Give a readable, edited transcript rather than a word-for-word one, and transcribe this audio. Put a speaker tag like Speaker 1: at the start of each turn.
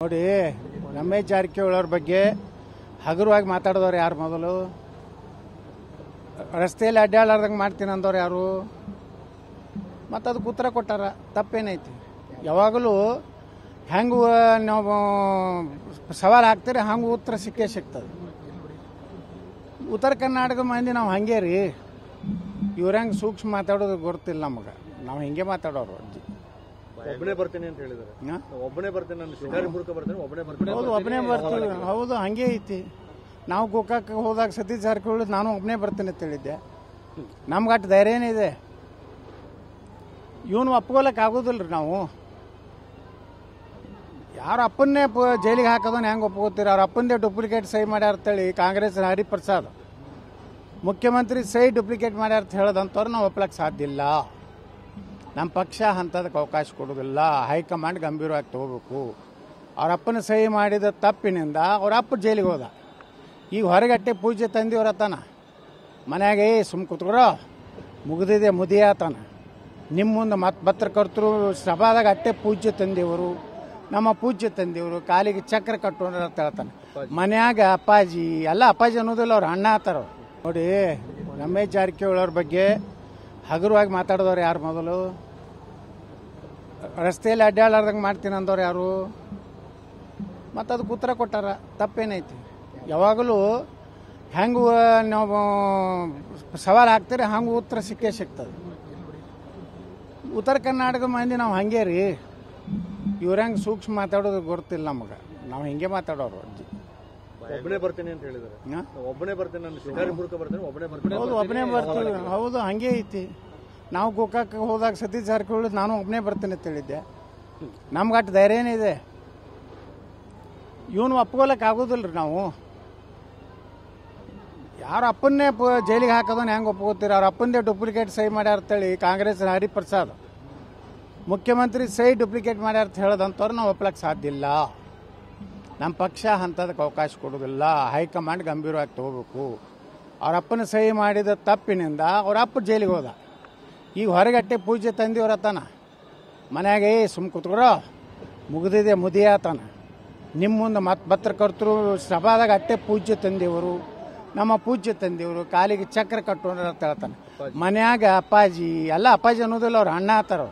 Speaker 1: ನೋಡಿ, ರಮೇಶ್ ಜಾರಕಿಹೊಳಿ ಅವ್ರ ಬಗ್ಗೆ ಹಗುರವಾಗಿ ಮಾತಾಡಿದವ್ರು ಯಾರು? ಮೊದಲು ರಸ್ತೆಯಲ್ಲಿ ಅಡ್ಡಾಡಾರ್ದಂಗೆ ಮಾಡ್ತೀನಿ ಅಂದವ್ರು ಯಾರು? ಮತ್ತು ಅದಕ್ಕೆ ಉತ್ತರ ಕೊಟ್ಟಾರ. ತಪ್ಪೇನೈತಿ? ಯಾವಾಗಲೂ ಹೆಂಗೆ ನಾವು ಸವಾಲು ಹಾಕ್ತೀರಿ ಹಂಗೆ ಉತ್ತರ ಸಿಕ್ಕೇ ಸಿಗ್ತದೆ. ಉತ್ತರ ಕರ್ನಾಟಕ ಮಂದಿ ನಾವು ಹಂಗೆ ರೀ. ಇವ್ರ ಹೆಂಗೆ ಸೂಕ್ಷ್ಮ ಮಾತಾಡೋದು ಗೊತ್ತಿಲ್ಲ ನಮಗೆ. ನಾವು ಹಿಂಗೆ ಮಾತಾಡೋರು.
Speaker 2: ಒಬ್ಬನೇ ಬರ್ತೀನಿ ಅಂತ ಹೇಳಿದಾರೆ. ಒಬ್ಬನೇ ಬರ್ತೀನಿ, ನಾನು ಶಿಕಾರಿಪುರಕ್ಕೆ ಬರ್ತೀನಿ, ಒಬ್ಬನೇ ಬರ್ತೀನಿ.
Speaker 1: ಹೌದು, ಒಬ್ಬನೇ ಬರ್ತೀವಿ. ಹೌದು, ಹಂಗೆ ಐತಿ. ನಾವು ಗೋಕಾಕ್ ಹೋದಾಗ ಸತೀಶ್ ಜಾರಕಿಹೊಳಿ ನಾನು ಒಬ್ಬನೇ ಬರ್ತೀನಿ ಅಂತ ಹೇಳಿದ್ದೆ. ನಮ್ಗೆ ಅಷ್ಟು ಧೈರ್ಯ ಏನಿದೆ? ಇವನು ಒಪ್ಕೊಳಕ್ಕೆ ಆಗೋದಿಲ್ಲ ರೀ. ನಾವು ಯಾರ ಅಪ್ಪನ್ನೇ ಜೈಲಿಗೆ ಹಾಕೋದನ್ನ ಹೆಂಗೆ ಒಪ್ಕೋತೀರಿ? ಅವ್ರ ಅಪ್ಪಂದೇ ಡೂಪ್ಲಿಕೇಟ್ ಸಹಿ ಮಾಡ್ಯಾರ ಅಂತೇಳಿ ಕಾಂಗ್ರೆಸ್ ಹರಿಪ್ರಸಾದ್ ಮುಖ್ಯಮಂತ್ರಿ ಸಹಿ ಡೂಪ್ಲಿಕೇಟ್ ಮಾಡ್ಯಾರ ಅಂತ ಹೇಳೋದಂತವ್ರು ನಾವು ಒಪ್ಲಕ್ಕೆ ಸಾಧ್ಯ ಇಲ್ಲ. ನಮ್ಮ ಪಕ್ಷ ಅಂಥದಕ್ಕೆ ಅವಕಾಶ ಕೊಡೋದಿಲ್ಲ. ಹೈಕಮಾಂಡ್ ಗಂಭೀರವಾಗಿ ತಗೋಬೇಕು. ಅವ್ರ ಅಪ್ಪನ ಸಹಿ ಮಾಡಿದ ತಪ್ಪಿನಿಂದ ಅವ್ರ ಅಪ್ಪ ಜೈಲಿಗೆ ಹೋದ. ಈಗ ಹೊರಗಟ್ಟೆ ಪೂಜೆ ತಂದಿವ್ರತನ ಮನ್ಯಾಗೆ ಸುಮ್ ಕೂತ್ಕೊರೋ ಮುಗಿದಿದೆ ಮುದಿಯಾತನ. ನಿಮ್ಮ ಮುಂದೆ ಮತ್ತು ಪತ್ರಕರ್ತರು ಸಭಾದಾಗ ಅಟ್ಟೆ ಪೂಜ್ಯ ತಂದೆಯವರು, ನಮ್ಮ ಪೂಜ್ಯ ತಂದೆಯವರು ಕಾಲಿಗೆ ಚಕ್ರ ಕಟ್ಟೋಣ ಅಂತ ಹೇಳ್ತಾನೆ. ಮನ್ಯಾಗ ಅಪ್ಪಾಜಿ ಎಲ್ಲ ಅಪ್ಪಾಜಿ ಅನ್ನೋದಿಲ್ಲ, ಅವ್ರು ಅಣ್ಣ ಆತಾರ. ನೋಡಿ, ರಮೇಶ್ ಜಾರಕಿಹೊಳಿ ಅವ್ರ ಬಗ್ಗೆ ಹಗುರವಾಗಿ ಮಾತಾಡಿದವ್ರು ಯಾರು? ಮೊದಲು ರಸ್ತೆಯಲ್ಲಿ ಅಡ್ಡಾಡಾರ್ದಂಗೆ ಮಾಡ್ತೀನಿ ಅಂದವ್ರು ಯಾರು? ಮತ್ತು ಅದಕ್ಕೆ ಉತ್ತರ ಕೊಟ್ಟಾರ. ತಪ್ಪೇನೈತಿ? ಯಾವಾಗಲೂ ಹೆಂಗೆ ನಾವು ಸವಾಲು ಹಾಕ್ತೀರಿ ಹಂಗೆ ಉತ್ತರ ಸಿಕ್ಕೇ ಸಿಗ್ತದೆ. ಉತ್ತರ ಕರ್ನಾಟಕ ಮಂದಿ ನಾವು ಹಂಗೆ ರೀ. ಇವ್ರ ಹೆಂಗೆ ಸೂಕ್ಷ್ಮ ಮಾತಾಡೋದು ಗೊತ್ತಿಲ್ಲ ನಮಗೆ. ನಾವು ಹಿಂಗೆ ಮಾತಾಡೋರು.
Speaker 2: ಒಬ್ಬನೇ ಬರ್ತೀನಿ ಅಂತ ಹೇಳಿದಾರೆ. ಒಬ್ಬನೇ ಬರ್ತೀನಿ, ನಾನು ಶಿಕಾರಿಪುರಕ್ಕೆ ಬರ್ತೀನಿ, ಒಬ್ಬನೇ ಬರ್ತೀನಿ.
Speaker 1: ಹೌದು, ಒಬ್ಬನೇ ಬರ್ತೀವಿ. ಹೌದು, ಹಂಗೆ ಐತಿ. ನಾವು ಗೋಕಾಕ್ ಹೋದಾಗ ಸತೀಶ್ ಜಾರಕಿಹೊಳಿ ನಾನು ಒಬ್ಬನೇ ಬರ್ತೀನಿ ಅಂತ ಹೇಳಿದ್ದೆ. ನಮ್ಗೆ ಅಷ್ಟು ಧೈರ್ಯ ಏನಿದೆ? ಇವನು ಒಪ್ಕೊಳಕ್ಕೆ ಆಗೋದಿಲ್ಲ ರೀ. ನಾವು ಯಾರ ಅಪ್ಪನ್ನೇ ಜೈಲಿಗೆ ಹಾಕೋದನ್ನ ಹೆಂಗೆ ಒಪ್ಕೋತೀರಿ? ಅವ್ರ ಅಪ್ಪಂದೇ ಡೂಪ್ಲಿಕೇಟ್ ಸಹಿ ಮಾಡ್ಯಾರ ಅಂತೇಳಿ ಕಾಂಗ್ರೆಸ್ ಹರಿಪ್ರಸಾದ್ ಮುಖ್ಯಮಂತ್ರಿ ಸಹಿ ಡೂಪ್ಲಿಕೇಟ್ ಮಾಡ್ಯಾರ ಅಂತ ಹೇಳೋದಂತವ್ರು ನಾವು ಒಪ್ಲಕ್ಕೆ ಸಾಧ್ಯ ಇಲ್ಲ. ನಮ್ಮ ಪಕ್ಷ ಅಂಥದಕ್ಕೆ ಅವಕಾಶ ಕೊಡೋದಿಲ್ಲ. ಹೈಕಮಾಂಡ್ ಗಂಭೀರವಾಗಿ ತಗೋಬೇಕು. ಅವ್ರ ಅಪ್ಪನ ಸಹಿ ಮಾಡಿದ ತಪ್ಪಿನಿಂದ ಅವ್ರ ಅಪ್ಪ ಜೈಲಿಗೆ ಹೋದ. ಈಗ ಹೊರಗಟ್ಟೆ ಪೂಜೆ ತಂದಿವ್ರತನ ಮನ್ಯಾಗೆ ಸುಮ್ ಕೂತ್ಕೊರೋ ಮುಗಿದಿದೆ ಮುದಿಯಾತನ. ನಿಮ್ಮ ಮುಂದೆ ಮತ್ತು ಪತ್ರಕರ್ತರು ಸಭಾದಾಗ ಅಟ್ಟೆ ಪೂಜ್ಯ ತಂದೆಯವರು, ನಮ್ಮ ಪೂಜ್ಯ ತಂದೆಯವರು ಕಾಲಿಗೆ ಚಕ್ರ ಕಟ್ಟೋಣ ಅಂತ ಹೇಳ್ತಾನೆ. ಮನ್ಯಾಗ ಅಪ್ಪಾಜಿ ಎಲ್ಲ ಅಪ್ಪಾಜಿ ಅನ್ನೋದಿಲ್ಲ, ಅವ್ರು ಅಣ್ಣ ಆತಾರ.